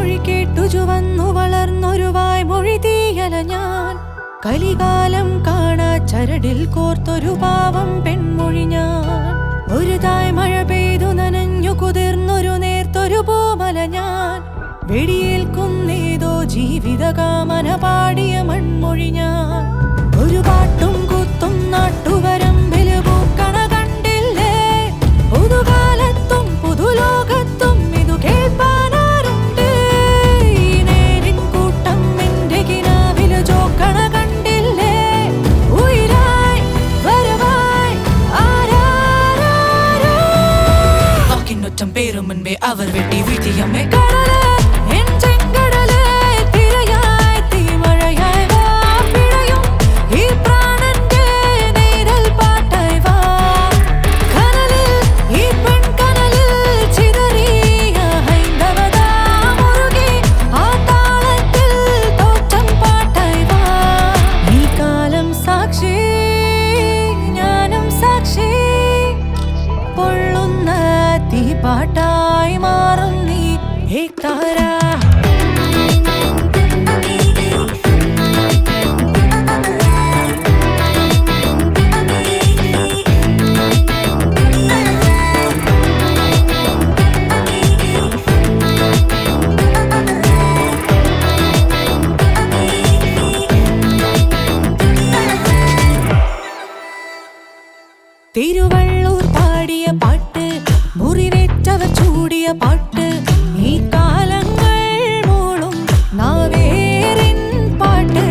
മൊഴി കേട്ടു ചുവന്നു വളർന്നൊരു വായ്മൊഴി തീയല ഞാൻ. കലികാലം കാണാ ചരടിൽ കോർത്തൊരു പാവം പെൺമൊഴി ഞാൻ. ഒരു തായ് മഴ പെയ്തു നനഞ്ഞു കുതിർന്നൊരു നേർത്തൊരു പൂമല ഞാൻ. വെടിയേൽക്കുന്നേതോ ജീവിതകാമന പാടിയ മൺമൊഴി ഞാൻ. ഒരു പാട്ടും കൂത്തും നാട്ടുവരമ്പില് പൂക്കണ കണ്ടില്ലേ. പുതുകാലത്തും പുതുലോകത്തും ഇതു കേൾപ്പാനാരുണ്ട്. ഈ നേരിൻ കൂട്ടം എന്റെ കിനാവില് ചോക്കണ കണ്ടില്ലേ. ഉയിരായി വരവായി ആരാരോ വാക്കിനൊറ്റം പേരും മുൻപേ അവർ വെട്ടി വീഴ്ത്തിയമ്മേ. കടലേ എൻ ചെങ്കടലേ തിരയായി തീമഴയായി വാ പിഴയും ഈ പ്രാണന്റെ നീരൽ പാട്ടായി വാ. കനലിൽ ഈ പെൺകനലിൽ ചിതറിയ ഹൈന്ദവതാ മുറുകി ആ താളത്തിൽ തോറ്റം പാട്ടായി വാ. ഈ കാലം സാക്ഷി ഞാനും സാക്ഷി പൊള്ളുന്ന തീപാട്ടായി മാറും നീ ഏക്താരാ. തിരുവള്ളൂർ പാടിയ പാട്ട്, മുറിവേറ്റവർ ചൂടിയ പാട്ട്, ഈ കാലങ്ങൾ മൂളും നാവേറിൻ പാട്ട്.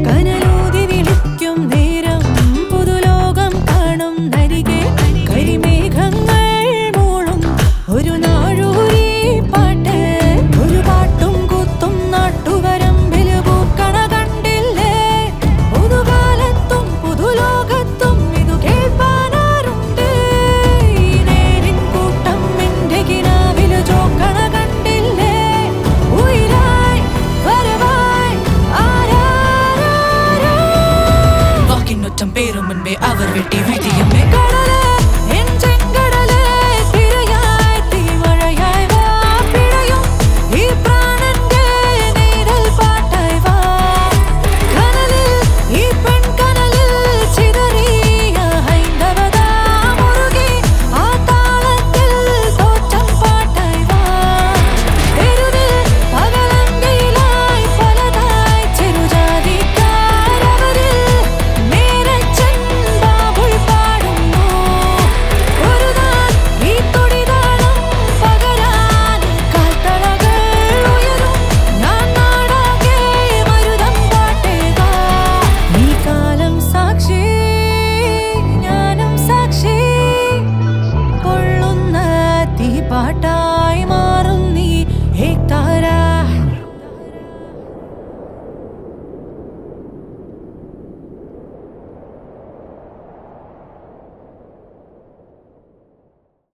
കനലൂതി വിളിക്കും നേരം പുതുലോകം കാണും നരികെ. കരിമേഘങ്ങൾ മൂളും ഒരു നാഴൂരി പാട്ട്. ഒരു പാട്ടും കൂത്തും നാട്ടുവരമ്പില് പൂക്കണ കണ്ടില്ലേ. പുതുകാലത്തും പുതുലോകത്തും ഇതു കേൾപ്പാനാരുണ്ട്. ഈ നേരിൻ കൂട്ടം എന്റെ കിനാവില് ചോക്കണ കണ്ടില്ലേ. ഉയിരായി വരവായി ആരാരോ വാക്കിനൊറ്റം പേരും മുൻപേ അവർ വെട്ടി